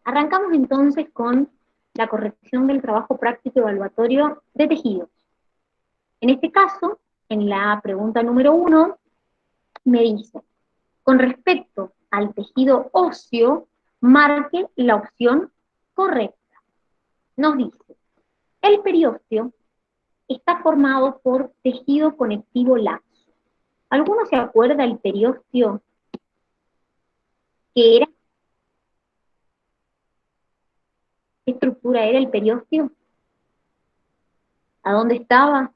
Arrancamos entonces con la corrección del trabajo práctico evaluatorio de tejidos. En este caso, en la pregunta número 1, me dice, con respecto al tejido óseo, marque la opción correcta. Nos dice, el periósteo está formado por tejido conectivo laxo. ¿Alguno se acuerda el periósteo que era? ¿Qué estructura era el periósteo? ¿A dónde estaba?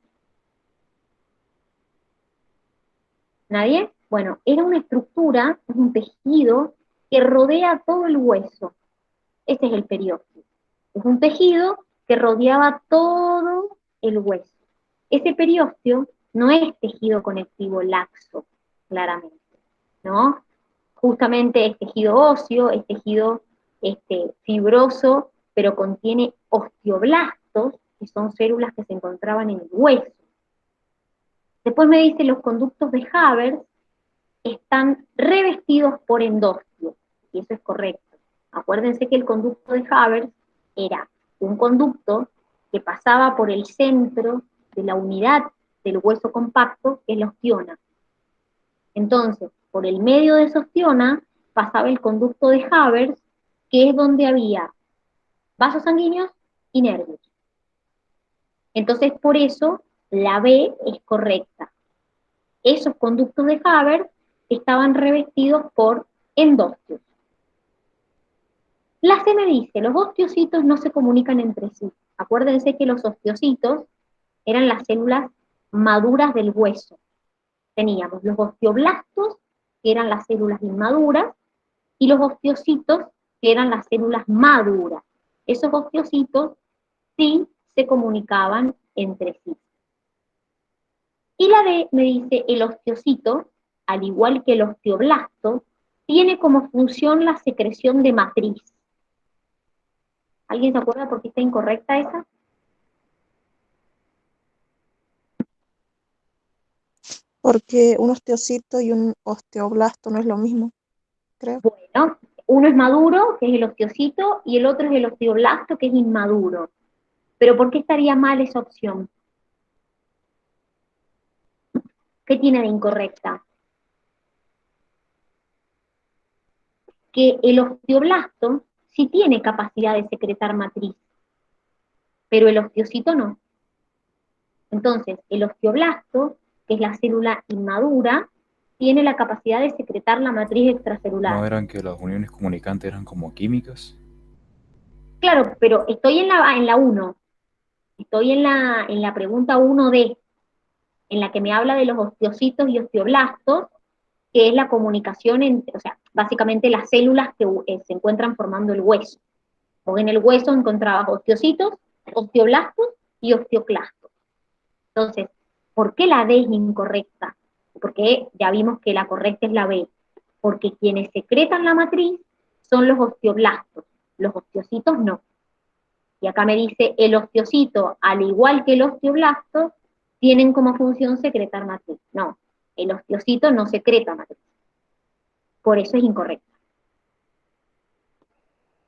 ¿Nadie? Bueno, era una estructura, un tejido que rodea todo el hueso. Ese es el periósteo. Es un tejido que rodeaba todo el hueso. Ese periósteo no es tejido conectivo laxo, claramente, ¿no? Justamente es tejido óseo, es tejido fibroso, pero contiene osteoblastos, que son células que se encontraban en el hueso. Después me dice los conductos de Haber están revestidos por endostio, y eso es correcto. Acuérdense que el conducto de Haber era un conducto que pasaba por el centro de la unidad del hueso compacto, que es la ostiona. Entonces, por el medio de esa ostiona pasaba el conducto de Haber, que es donde había vasos sanguíneos y nervios. Entonces, por eso, la B es correcta. Esos conductos de Haber estaban revestidos por endostios. La C me dice, los osteocitos no se comunican entre sí. Acuérdense que los osteocitos eran las células maduras del hueso. Teníamos los osteoblastos, que eran las células inmaduras, y los osteocitos, que eran las células maduras. Esos osteocitos sí se comunicaban entre sí. Y la D me dice, el osteocito, al igual que el osteoblasto, tiene como función la secreción de matriz. ¿Alguien se acuerda por qué está incorrecta esa? Porque un osteocito y un osteoblasto no es lo mismo, creo. Bueno, uno es maduro, que es el osteocito, y el otro es el osteoblasto, que es inmaduro. Pero ¿por qué estaría mal esa opción? ¿Qué tiene de incorrecta? Que el osteoblasto sí tiene capacidad de secretar matriz, pero el osteocito no. Entonces, el osteoblasto, que es la célula inmadura, tiene la capacidad de secretar la matriz ¿No extracelular. eran que las uniones comunicantes eran como químicas? Claro, pero estoy en la 1, estoy en la pregunta 1D, en la que me habla de los osteocitos y osteoblastos, que es la comunicación entre, o sea, básicamente las células que se encuentran formando el hueso. Porque en el hueso encontrabas osteocitos, osteoblastos y osteoclastos. Entonces, ¿por qué la D es incorrecta? Porque ya vimos que la correcta es la B. Porque quienes secretan la matriz son los osteoblastos, los osteocitos no. Y acá me dice, el osteocito, al igual que el osteoblasto, tienen como función secretar matriz. No, el osteocito no secreta matriz. Por eso es incorrecto.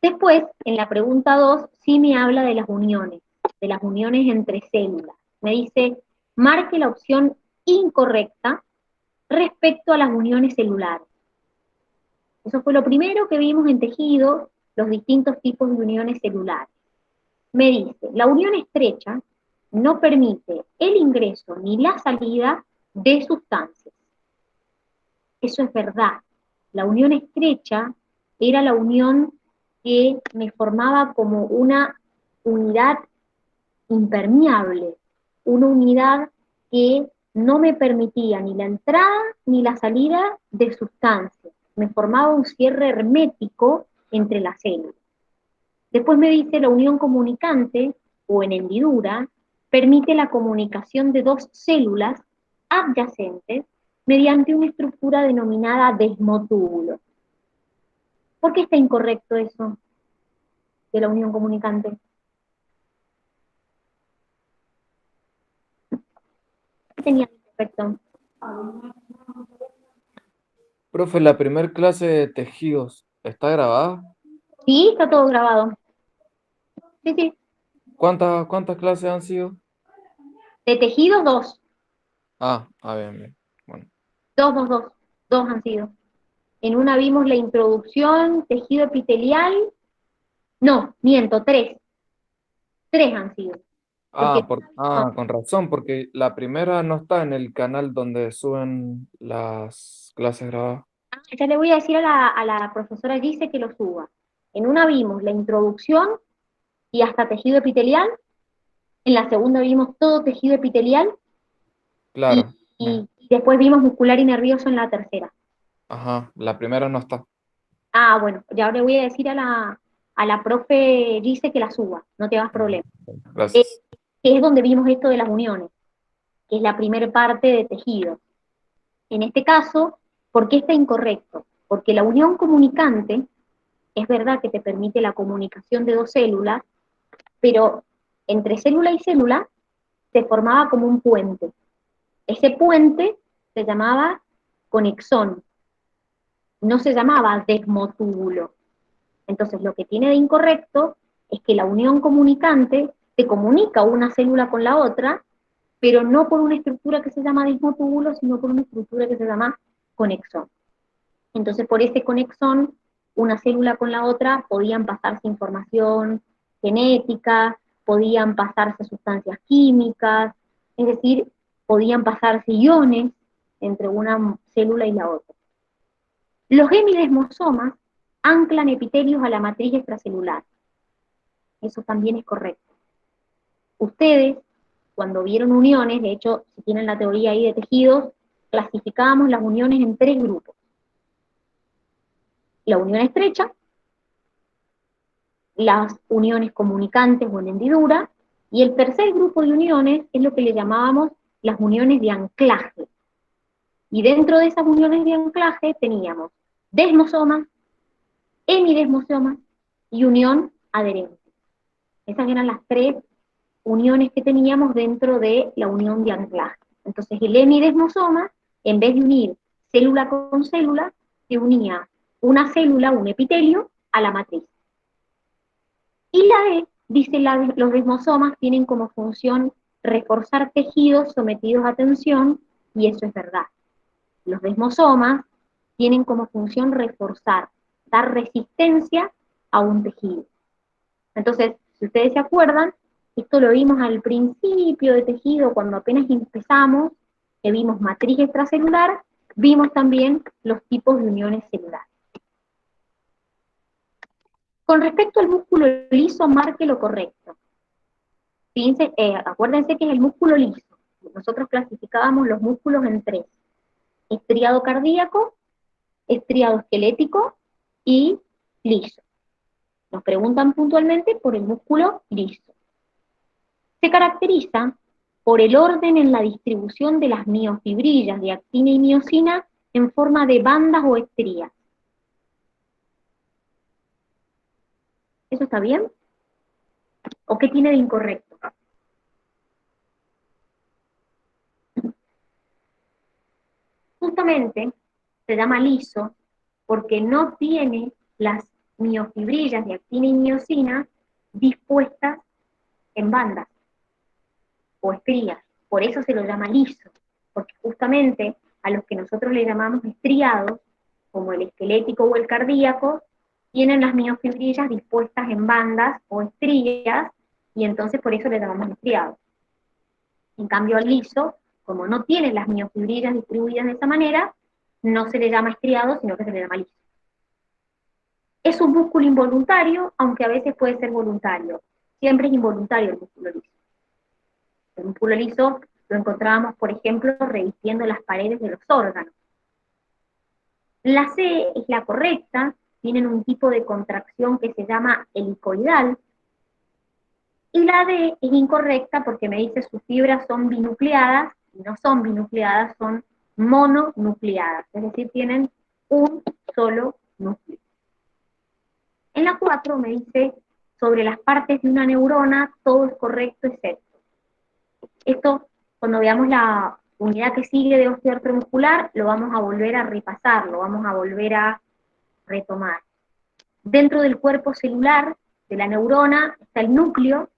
Después, en la pregunta 2, sí me habla de las uniones entre células. Me dice, marque la opción incorrecta respecto a las uniones celulares. Eso fue lo primero que vimos en tejido, los distintos tipos de uniones celulares. Me dice, la unión estrecha no permite el ingreso ni la salida de sustancias. Eso es verdad. La unión estrecha era la unión que me formaba como una unidad impermeable, una unidad que no me permitía ni la entrada ni la salida de sustancias. Me formaba un cierre hermético entre las células. Después me dice la unión comunicante, o en hendidura, permite la comunicación de dos células adyacentes mediante una estructura denominada desmotúbulo. ¿Por qué está incorrecto eso de la unión comunicante? ¿Qué tenía de incorrecto? Profe, la primer clase de tejidos está grabada. Sí, está todo grabado. Sí, sí. ¿Cuántas clases han sido? De tejidos, dos. Bien, bien. Bueno, Dos han sido. En una vimos la introducción, tejido epitelial. No, miento, tres. Tres han sido. Porque no, con razón, porque la primera no está en el canal donde suben las clases grabadas. ya le voy a decir a la profesora Gise que lo suba. En una vimos la introducción y hasta tejido epitelial. En la segunda vimos todo tejido epitelial y, Claro. y después vimos muscular y nervioso en la tercera. Ajá, la primera no está. Bueno, ya le voy a decir a la profe Gise que la suba, no te hagas problema. Eh, Gracias. que es donde vimos esto de las uniones, que es la primera parte de tejido. En este caso, ¿por qué está incorrecto? Porque la unión comunicante es verdad que te permite la comunicación de dos células, pero entre célula y célula se formaba como un puente. Ese puente se llamaba conexón, no se llamaba desmotúbulo. Entonces, lo que tiene de incorrecto es que la unión comunicante se comunica una célula con la otra, pero no por una estructura que se llama desmotúbulo, sino por una estructura que se llama conexón. Entonces, por ese conexón, una célula con la otra podían pasarse información genética, podían pasarse sustancias químicas, es decir, podían pasarse iones entre una célula y la otra. Los hemidesmosomas anclan epitelios a la matriz extracelular. Eso también es correcto. Ustedes, cuando vieron uniones, de hecho, si tienen la teoría ahí de tejidos, clasificábamos las uniones en tres grupos. La unión estrecha, las uniones comunicantes o en hendidura, y el tercer grupo de uniones es lo que le llamábamos las uniones de anclaje. Y dentro de esas uniones de anclaje teníamos desmosomas, hemidesmosomas y unión adherente. Esas eran las tres uniones que teníamos dentro de la unión de anclaje. Entonces el hemidesmosoma, en vez de unir célula con célula, se unía una célula, un epitelio, a la matriz. Y la D dice los desmosomas tienen como función reforzar tejidos sometidos a tensión, y eso es verdad. Los desmosomas tienen como función reforzar, dar resistencia a un tejido. Entonces, si ustedes se acuerdan, esto lo vimos al principio de tejido, cuando apenas empezamos, que vimos matriz extracelular, vimos también los tipos de uniones celulares. Con respecto al músculo liso, marque lo correcto. Fíjense, acuérdense que es el músculo liso. Nosotros clasificábamos los músculos en tres: estriado cardíaco, estriado esquelético y liso. Nos preguntan puntualmente por el músculo liso. Se caracteriza por el orden en la distribución de las miofibrillas de actina y miosina en forma de bandas o estrías. ¿Eso está bien? ¿O qué tiene de incorrecto? Justamente se llama liso porque no tiene las miofibrillas de actina y miosina dispuestas en bandas o estrías. Por eso se lo llama liso, porque justamente a los que nosotros le llamamos estriados, como el esquelético o el cardíaco, tienen las miofibrillas dispuestas en bandas o estrías, y entonces por eso le llamamos estriados. En cambio al liso, como no tiene las miofibrillas distribuidas de esa manera, no se le llama estriado, sino que se le llama liso. Es un músculo involuntario, aunque a veces puede ser voluntario. Siempre es involuntario el músculo liso. El músculo liso lo encontrábamos, por ejemplo, revistiendo las paredes de los órganos. La C es la correcta, tienen un tipo de contracción que se llama helicoidal, y la D es incorrecta porque me dice sus fibras son binucleadas, y no son binucleadas, son mononucleadas, es decir, tienen un solo núcleo. En la 4 me dice sobre las partes de una neurona, todo es correcto excepto. Esto, cuando veamos la unidad que sigue de osteoartro muscular, lo vamos a volver a repasar, lo vamos a volver a retomar. Dentro del cuerpo celular de la neurona está el núcleo,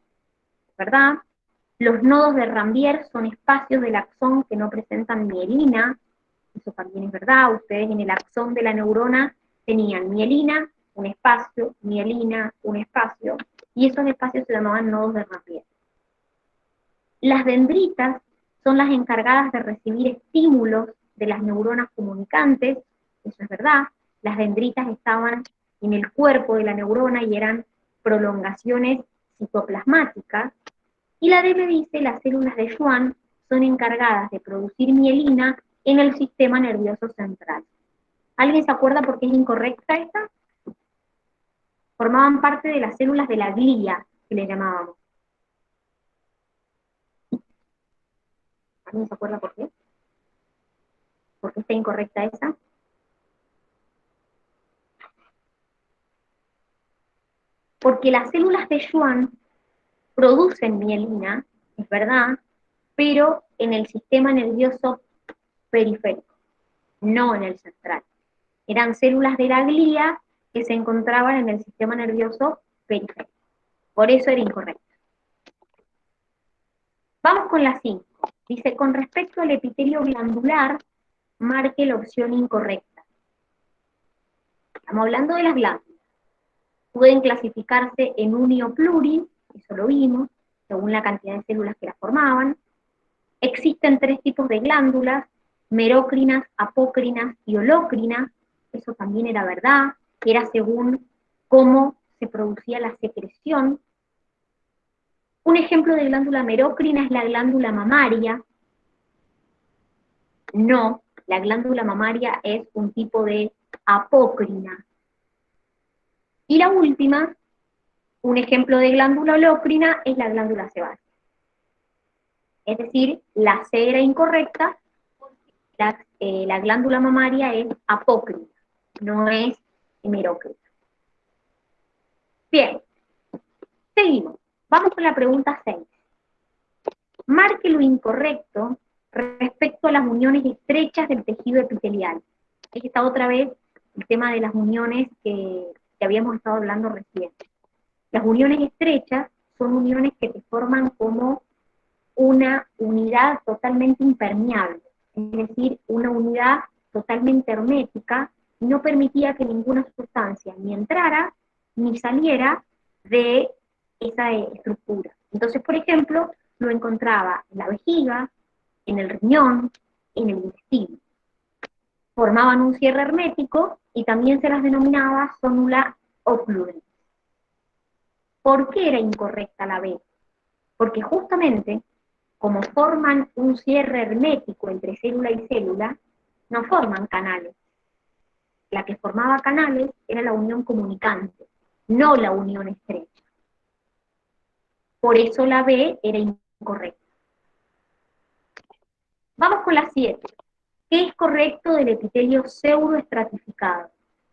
¿verdad? Los nodos de Rambier son espacios del axón que no presentan mielina, eso también es verdad. Ustedes en el axón de la neurona tenían mielina, un espacio, mielina, un espacio, y esos espacios se llamaban nodos de Rambier. Las dendritas son las encargadas de recibir estímulos de las neuronas comunicantes, eso es verdad. Las dendritas estaban en el cuerpo de la neurona y eran prolongaciones citoplasmáticas. Y la D me dice, las células de Schwann son encargadas de producir mielina en el sistema nervioso central. ¿Alguien se acuerda por qué es incorrecta esta? Formaban parte de las células de la glía, que le llamábamos. ¿Alguien se acuerda por qué? ¿Por qué está incorrecta esa? Porque las células de Schwann producen mielina, es verdad, pero en el sistema nervioso periférico, no en el central. Eran células de la glía que se encontraban en el sistema nervioso periférico. Por eso era incorrecto. Vamos con la 5. Dice, con respecto al epitelio glandular, marque la opción incorrecta. Estamos hablando de las glándulas. Pueden clasificarse en unio pluri, eso lo vimos, según la cantidad de células que las formaban. Existen 3 tipos de glándulas, merócrinas, apócrinas y holócrinas, eso también era verdad, era según cómo se producía la secreción. Un ejemplo de glándula merócrina es la glándula mamaria. No, la glándula mamaria es un tipo de apócrina. Y la última, un ejemplo de glándula holócrina es la glándula sebácea. Es decir, la C era incorrecta, la glándula mamaria es apócrina, no es merócrina. Bien, seguimos. Vamos con la pregunta 6. Marque lo incorrecto respecto a las uniones estrechas del tejido epitelial. Aquí está otra vez el tema de las uniones que habíamos estado hablando recién. Las uniones estrechas son uniones que se forman como una unidad totalmente impermeable, es decir, una unidad totalmente hermética, y no permitía que ninguna sustancia ni entrara ni saliera de esa estructura. Entonces, por ejemplo, lo encontraba en la vejiga, en el riñón, en el intestino. Formaban un cierre hermético y también se las denominaba zonula occludens. ¿Por qué era incorrecta la B? Porque justamente, como forman un cierre hermético entre célula y célula, no forman canales. La que formaba canales era la unión comunicante, no la unión estrecha. Por eso la B era incorrecta. Vamos con la 7. ¿Qué es correcto del epitelio pseudoestratificado?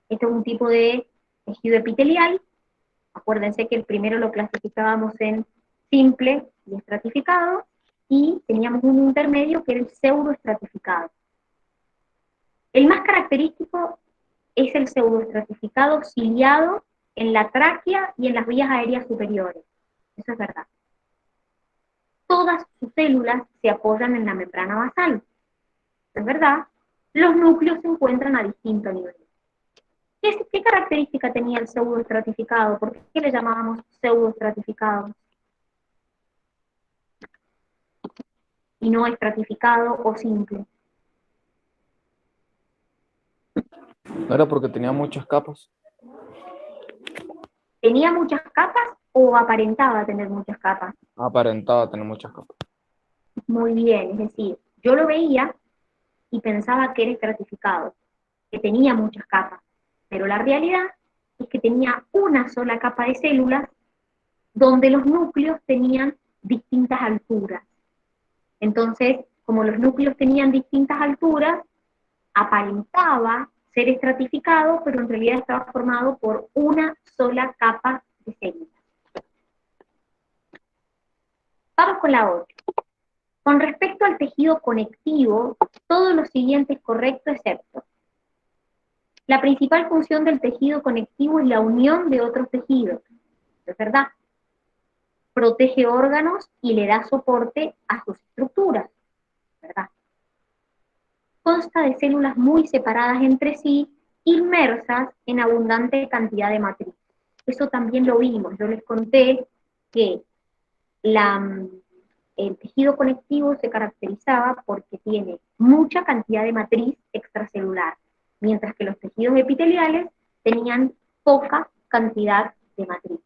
Este es un tipo de tejido epitelial. Acuérdense que el primero lo clasificábamos en simple y estratificado, y teníamos un intermedio que era el pseudoestratificado. El más característico es el pseudoestratificado ciliado en la tráquea y en las vías aéreas superiores. Eso es verdad. Todas sus células se apoyan en la membrana basal. Es verdad, los núcleos se encuentran a distinto nivel. ¿Qué característica tenía el pseudoestratificado? ¿Por qué le llamábamos pseudoestratificado? Y no estratificado o simple. ¿No era porque tenía muchas capas? ¿Tenía muchas capas o aparentaba tener muchas capas? Aparentaba tener muchas capas. Muy bien, es decir, yo lo veía y pensaba que era estratificado, que tenía muchas capas, pero la realidad es que tenía una sola capa de células donde los núcleos tenían distintas alturas. Entonces, como los núcleos tenían distintas alturas, aparentaba ser estratificado, pero en realidad estaba formado por una sola capa de células. Vamos con la otra. Con respecto al tejido conectivo, todo lo siguiente es correcto excepto La principal función del tejido conectivo es la unión de otros tejidos, ¿es verdad? Protege órganos y le da soporte a sus estructuras, ¿verdad? Consta de células muy separadas entre sí, inmersas en abundante cantidad de matriz. Eso también lo vimos, yo les conté que el tejido conectivo se caracterizaba porque tiene mucha cantidad de matriz extracelular, mientras que los tejidos epiteliales tenían poca cantidad de matriz.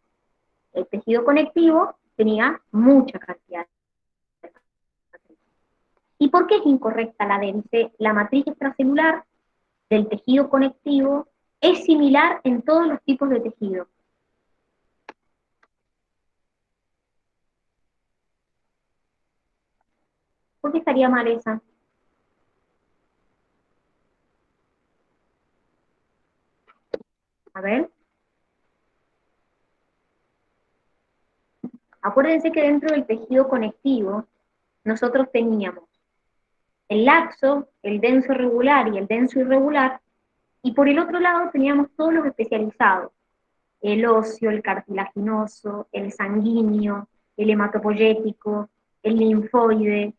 El tejido conectivo tenía mucha cantidad de matriz. ¿Y por qué es incorrecta la D? Dice, la matriz extracelular del tejido conectivo es similar en todos los tipos de tejido. ¿Por qué estaría mal esa? A ver. Acuérdense que dentro del tejido conectivo nosotros teníamos el laxo, el denso regular y el denso irregular, y por el otro lado teníamos todos los especializados, el óseo, el cartilaginoso, el sanguíneo, el hematopoyético, el linfoide.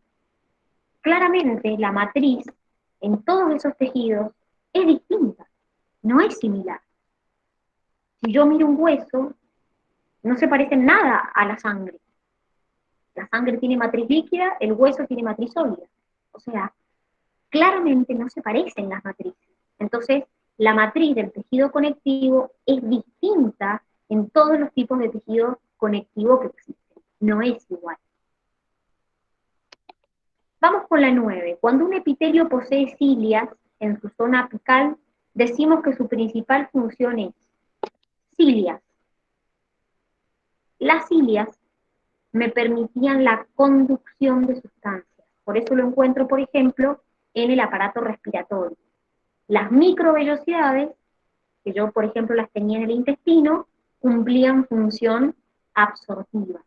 Claramente la matriz en todos esos tejidos es distinta, no es similar. Si yo miro un hueso, no se parece en nada a la sangre. La sangre tiene matriz líquida, el hueso tiene matriz sólida. O sea, claramente no se parecen las matrices. Entonces, la matriz del tejido conectivo es distinta en todos los tipos de tejido conectivo que existen. No es igual. Vamos con la 9. Cuando un epitelio posee cilias en su zona apical, decimos que su principal función es cilias. Las cilias me permitían la conducción de sustancias. Por eso lo encuentro, por ejemplo, en el aparato respiratorio. Las microvellosidades, que yo, por ejemplo, las tenía en el intestino, cumplían función absortiva.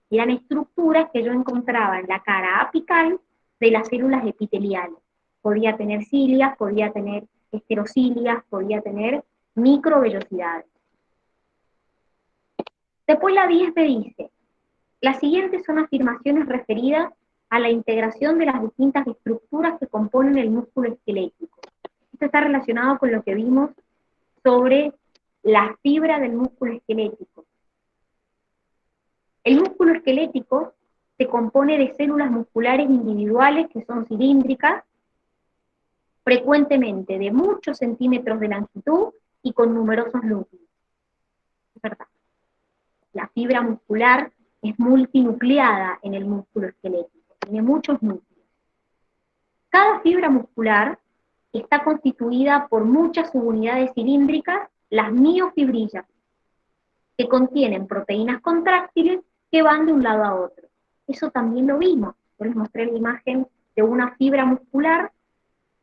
Eran estructuras que yo encontraba en la cara apical de las células epiteliales. Podía tener cilias, podía tener esterocilias, podía tener microvellosidades. Después la 10 me dice, las siguientes son afirmaciones referidas a la integración de las distintas estructuras que componen el músculo esquelético. Esto está relacionado con lo que vimos sobre la fibra del músculo esquelético. El músculo esquelético se compone de células musculares individuales que son cilíndricas, frecuentemente de muchos centímetros de longitud y con numerosos núcleos. Es verdad. La fibra muscular es multinucleada en el músculo esquelético, tiene muchos núcleos. Cada fibra muscular está constituida por muchas subunidades cilíndricas, las miofibrillas, que contienen proteínas contráctiles que van de un lado a otro. Eso también lo vimos. Yo les mostré la imagen de una fibra muscular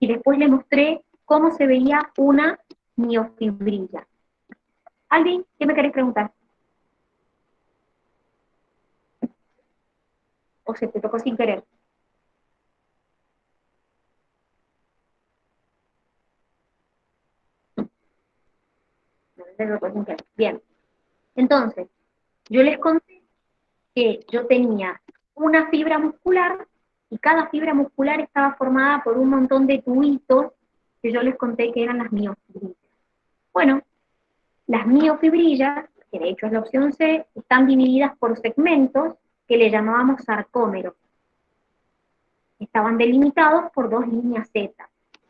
y después les mostré cómo se veía una miofibrilla. Alvin, ¿qué me querés preguntar? ¿O se te tocó sin querer? No, se te tocó sin querer. Bien. Entonces, yo les conté que yo tenía una fibra muscular y cada fibra muscular estaba formada por un montón de tubitos que yo les conté que eran las miofibrillas. Bueno, las miofibrillas, que de hecho es la opción C, están divididas por segmentos que le llamábamos sarcómeros. Estaban delimitados por dos líneas Z.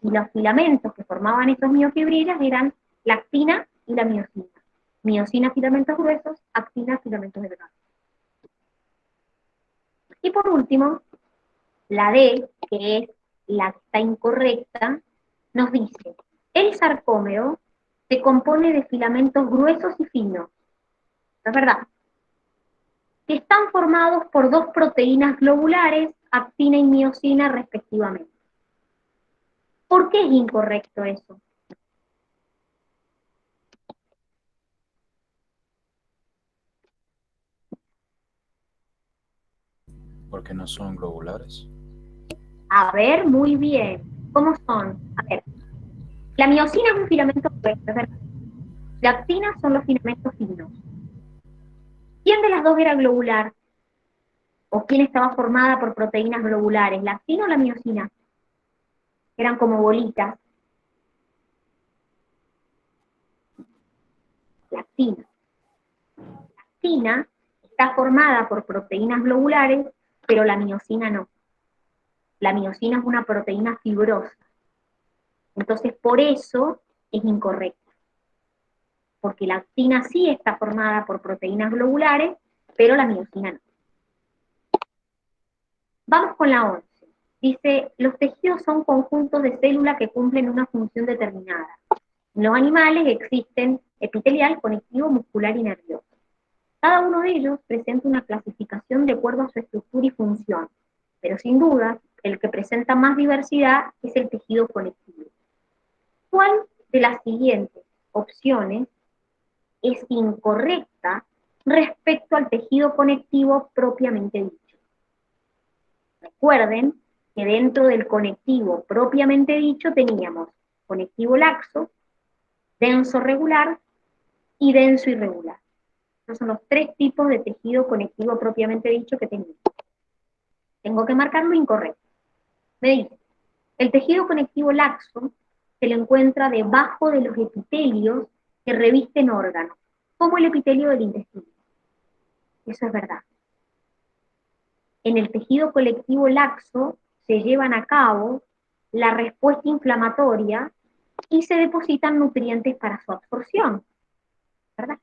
Y los filamentos que formaban esas miofibrillas eran la actina y la miosina. Miosina, filamentos gruesos, actina, filamentos delgados. Y por último, la D, que es la que está incorrecta, nos dice, el sarcómero se compone de filamentos gruesos y finos. ¿Es verdad? Que están formados por dos proteínas globulares, actina y miosina respectivamente. ¿Por qué es incorrecto eso? Porque no son globulares. A ver, muy bien. ¿Cómo son? A ver. La miosina es un filamento grueso, es verdad. La actina son los filamentos finos. ¿Quién de las dos era globular? ¿O quién estaba formada por proteínas globulares? ¿La actina o la miosina? Eran como bolitas. La actina. La actina está formada por proteínas globulares, pero la miosina no. La miosina es una proteína fibrosa. Entonces, por eso es incorrecta. Porque la actina sí está formada por proteínas globulares, pero la miosina no. Vamos con la 11. Dice, los tejidos son conjuntos de células que cumplen una función determinada. En los animales existen epitelial, conectivo, muscular y nervioso. Cada uno de ellos presenta una clasificación de acuerdo a su estructura y función, pero sin duda, el que presenta más diversidad es el tejido conectivo. ¿Cuál de las siguientes opciones es incorrecta respecto al tejido conectivo propiamente dicho? Recuerden que dentro del conectivo propiamente dicho teníamos conectivo laxo, denso regular y denso irregular. Estos son los tres tipos de tejido conectivo propiamente dicho que tenemos. Tengo que marcarlo incorrecto. Me dice, el tejido conectivo laxo se lo encuentra debajo de los epitelios que revisten órganos, como el epitelio del intestino. Eso es verdad. En el tejido conectivo laxo se llevan a cabo la respuesta inflamatoria y se depositan nutrientes para su absorción, ¿verdad?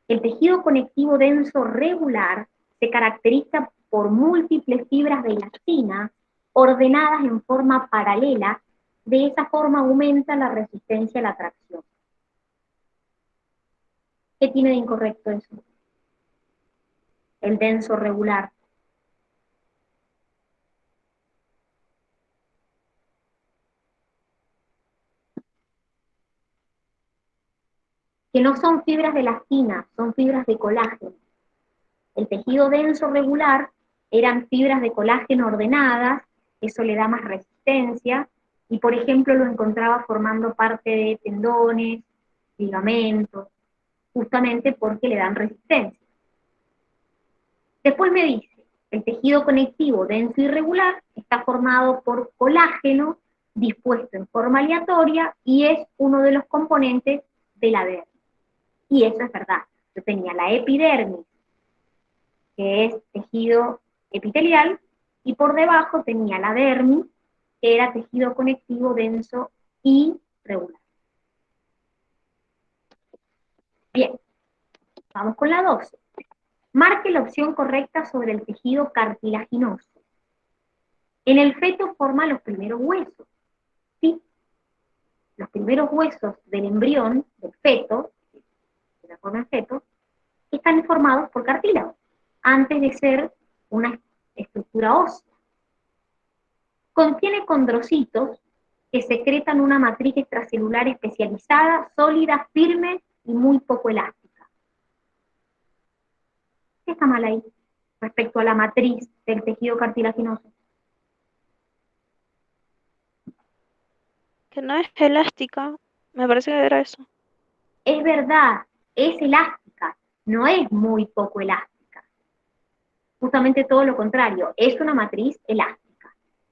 El tejido conectivo denso regular se caracteriza por múltiples fibras de elastina ordenadas en forma paralela. De esa forma aumenta la resistencia a la tracción. ¿Qué tiene de incorrecto eso? El denso regular. Que no son fibras de elastina, son fibras de colágeno. El tejido denso regular eran fibras de colágeno ordenadas, eso le da más resistencia, y por ejemplo lo encontraba formando parte de tendones, ligamentos, justamente porque le dan resistencia. Después me dice, el tejido conectivo denso y irregular está formado por colágeno dispuesto en forma aleatoria y es uno de los componentes de la dermis. Y eso es verdad. Yo tenía la epidermis, que es tejido epitelial, y por debajo tenía la dermis, que era tejido conectivo denso y regular. Bien, vamos con la 12. Marque la opción correcta sobre el tejido cartilaginoso. En el feto forma los primeros huesos. ¿Sí? Los primeros huesos del embrión, del feto, de la forma del feto, están formados por cartílago, antes de ser una estructura ósea. Contiene condrocitos que secretan una matriz extracelular especializada, sólida, firme y muy poco elástica. ¿Qué está mal ahí respecto a la matriz del tejido cartilaginoso? Que no es elástica, me parece que era eso. Es verdad, es elástica, no es muy poco elástica. Justamente todo lo contrario, es una matriz elástica.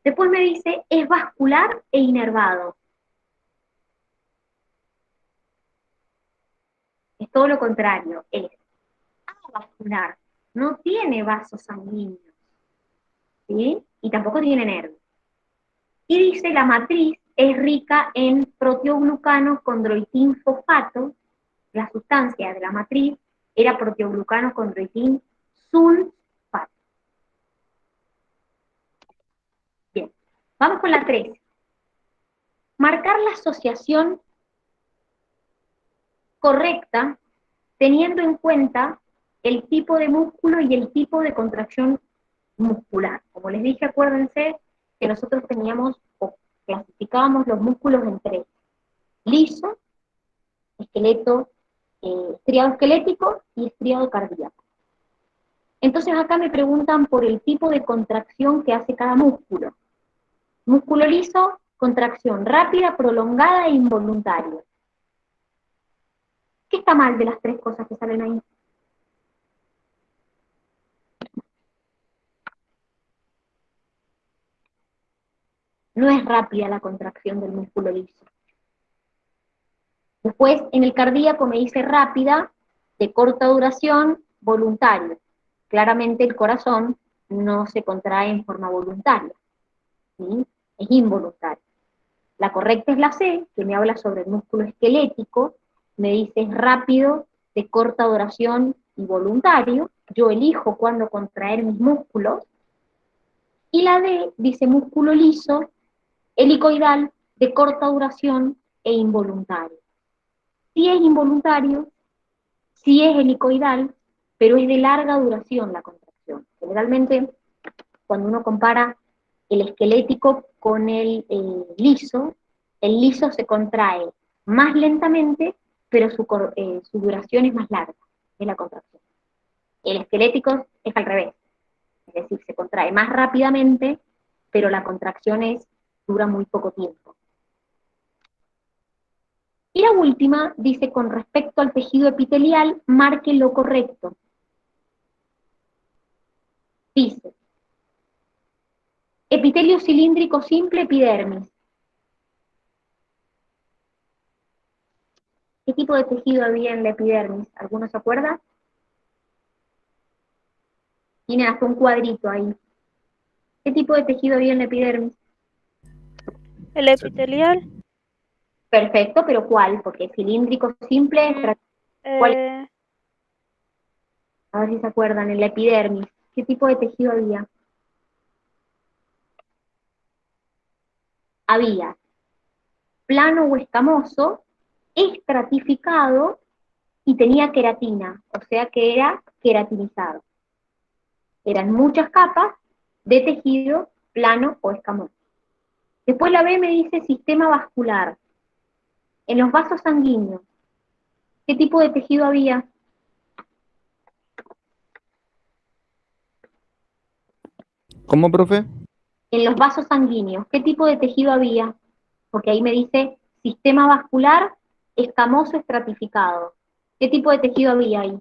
Después me dice, es vascular e inervado. Es todo lo contrario, es avascular, no tiene vasos sanguíneos, ¿sí? Y tampoco tiene nervios. Y dice, la matriz es rica en proteoglucano condroitin fosfato, la sustancia de la matriz era proteoglucano condroitin sulfato. Bien, vamos con la 13. Marcar la asociación correcta teniendo en cuenta el tipo de músculo y el tipo de contracción muscular. Como les dije, acuérdense que nosotros teníamos o clasificábamos los músculos en tres: liso, esqueleto, estriado esquelético y estriado cardíaco. Entonces acá me preguntan por el tipo de contracción que hace cada músculo. Músculo liso contracción rápida, prolongada e involuntaria. ¿Qué está mal de las tres cosas que salen ahí? No es rápida la contracción del músculo liso. Después, en el cardíaco me dice rápida, de corta duración, voluntaria. Claramente el corazón no se contrae en forma voluntaria, ¿sí? Es involuntario. La correcta es la C, que me habla sobre el músculo esquelético, me dice es rápido, de corta duración y voluntario. Yo elijo cuándo contraer mis músculos. Y la D dice músculo liso, helicoidal, de corta duración e involuntario. Sí es involuntario, sí es helicoidal, pero es de larga duración la contracción. Generalmente, cuando uno compara el esquelético con el liso se contrae más lentamente, pero su duración es más larga, es la contracción. El esquelético es al revés, es decir, se contrae más rápidamente, pero la contracción dura muy poco tiempo. Y la última dice, con respecto al tejido epitelial, marque lo correcto. Dice, epitelio cilíndrico simple, epidermis. ¿Qué tipo de tejido había en la epidermis? ¿Alguno se acuerda? Tiene hasta un cuadrito ahí. ¿Qué tipo de tejido había en la epidermis? El epitelial. Perfecto, pero ¿cuál? Porque cilíndrico simple, ¿cuál? Eh, A ver si se acuerdan, en la epidermis. ¿Qué tipo de tejido había? Había plano o escamoso, estratificado y tenía queratina, o sea que era queratinizado. Eran muchas capas de tejido plano o escamoso. Después la B me dice sistema vascular. En los vasos sanguíneos, ¿qué tipo de tejido había? ¿Cómo, profe? En los vasos sanguíneos, ¿qué tipo de tejido había? Porque ahí me dice sistema vascular escamoso estratificado. ¿Qué tipo de tejido había ahí?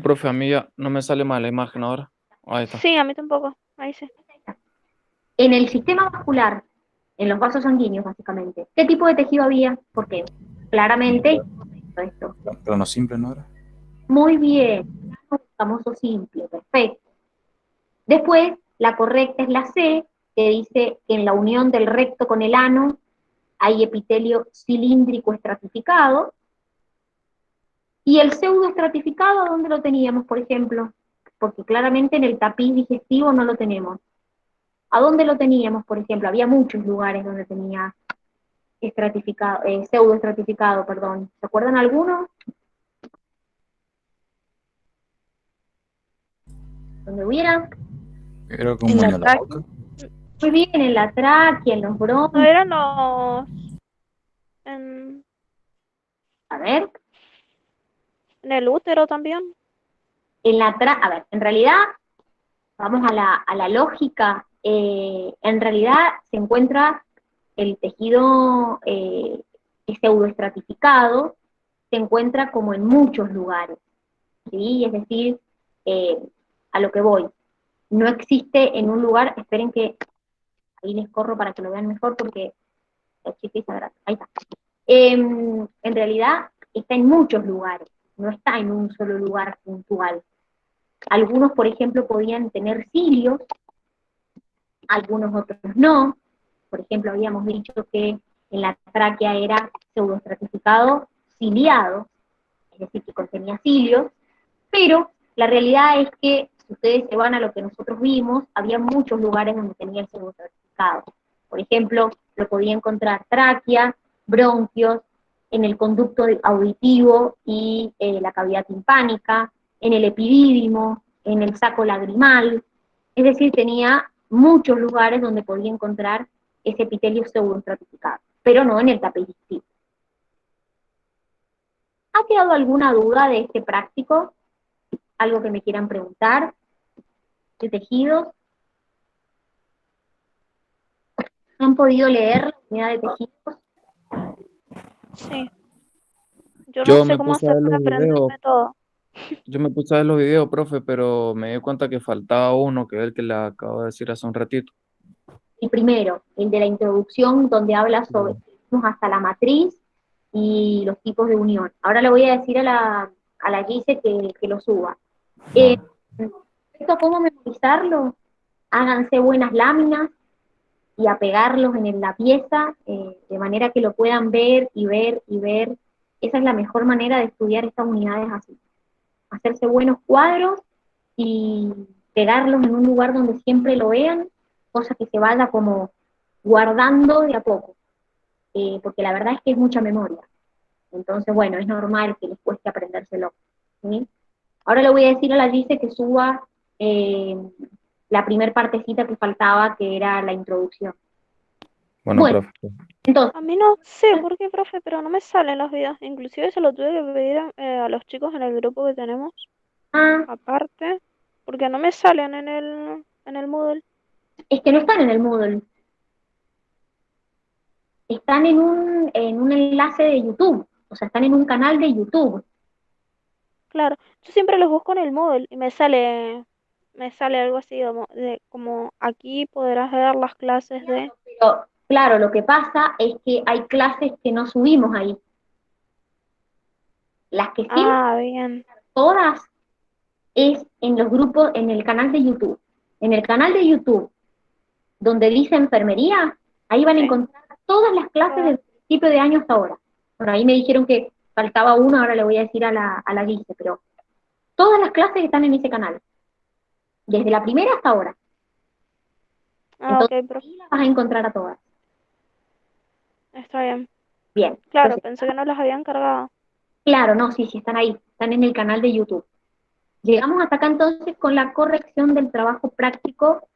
Profe, a mí ya no me sale mal la imagen ahora. Ahí está. sí, a mí tampoco. Ahí sí. En el sistema vascular, en los vasos sanguíneos básicamente, ¿qué tipo de tejido había? Porque claramente esto. Plano simple, ¿no era? Muy bien, escamoso simple, perfecto. Después, la correcta es la C, que dice que en la unión del recto con el ano hay epitelio cilíndrico estratificado. ¿Y el pseudoestratificado dónde lo teníamos, por ejemplo? Porque claramente en el tapiz digestivo no lo tenemos. ¿A dónde lo teníamos, por ejemplo? Había muchos lugares donde tenía estratificado, pseudoestratificado, perdón. ¿Se acuerdan alguno? Donde hubiera. Era como En la en la tráquea. boca. Muy bien, en la tráquea, en los No bronquios. eran en, A ver, en el útero también. a ver, en realidad, vamos a la lógica, en realidad se encuentra el tejido pseudoestratificado, se encuentra como en muchos lugares, ¿sí? Es decir, eh, a lo que voy, no existe en un lugar, esperen que ahí les corro para que lo vean mejor porque la chiquita grande, ahí está. En realidad está en muchos lugares, no está en un solo lugar puntual. Algunos, por ejemplo, podían tener cilios, algunos otros no. Por ejemplo, habíamos dicho que en la tráquea era pseudoestratificado ciliado, es decir, que contenía cilios, pero la realidad es que, si ustedes se van a lo que nosotros vimos, había muchos lugares donde tenía el pseudoestratificado. Por ejemplo, lo podía encontrar tráquea, bronquios, en el conducto auditivo y la cavidad timpánica, en el epidídimo, en el saco lagrimal, es decir, tenía muchos lugares donde podía encontrar ese epitelio pseudoestratificado, pero no en el tapiz digestivo. ¿Ha quedado alguna duda de este práctico? ¿Algo que me quieran preguntar? ¿De tejidos? ¿Han podido leer la unidad de tejidos? Sí. Yo no Yo sé me cómo puse a hacer ver para los videos, aprenderme todo. yo me puse a ver los videos, profe, pero me di cuenta que faltaba uno, que es el que le acabo de decir hace un ratito. El primero, el de la introducción, donde habla sobre hasta la matriz y los tipos de unión. Ahora le voy a decir a la Gise que lo suba. Eh, Respecto a cómo memorizarlo, háganse buenas láminas y a pegarlos en la pieza, de manera que lo puedan ver y ver y ver. Esa es la mejor manera de estudiar estas unidades así. Hacerse buenos cuadros y pegarlos en un lugar donde siempre lo vean, cosa que se vaya como guardando de a poco, porque la verdad es que es mucha memoria. Entonces, bueno, es normal que les cueste aprendérselo. ¿Sí? Ahora le voy a decir a la Gise que suba la primer partecita que faltaba, que era la introducción. Bueno, Bueno, profe. entonces, A mí no sé por qué, profe, pero no me salen los videos. Inclusive se lo tuve que pedir a los chicos en el grupo que tenemos, ah, aparte, porque no me salen en el Moodle. es que no están en el Moodle, están en un enlace de YouTube, o sea, están en un canal de YouTube. Claro, yo siempre los busco en el Moodle y me sale algo así como aquí podrás ver las clases de... Pero, claro, lo que pasa es que hay clases que no subimos ahí. Las que sí, Ah, bien. todas, es en los grupos, en el canal de YouTube. En el canal de YouTube, donde dice enfermería, ahí van a Sí. encontrar todas las clases Todas. del principio de año hasta ahora. Bueno, ahí me dijeron que faltaba una, ahora le voy a decir a la Guise, pero todas las clases están en ese canal, desde la primera hasta ahora. Ah, Entonces, ok, profe. ahí las vas a encontrar a todas. Está bien. Bien, Claro, entonces, pensé que no las habían cargado. claro, no, sí, sí, están ahí, están en el canal de YouTube. Llegamos hasta acá entonces con la corrección del trabajo práctico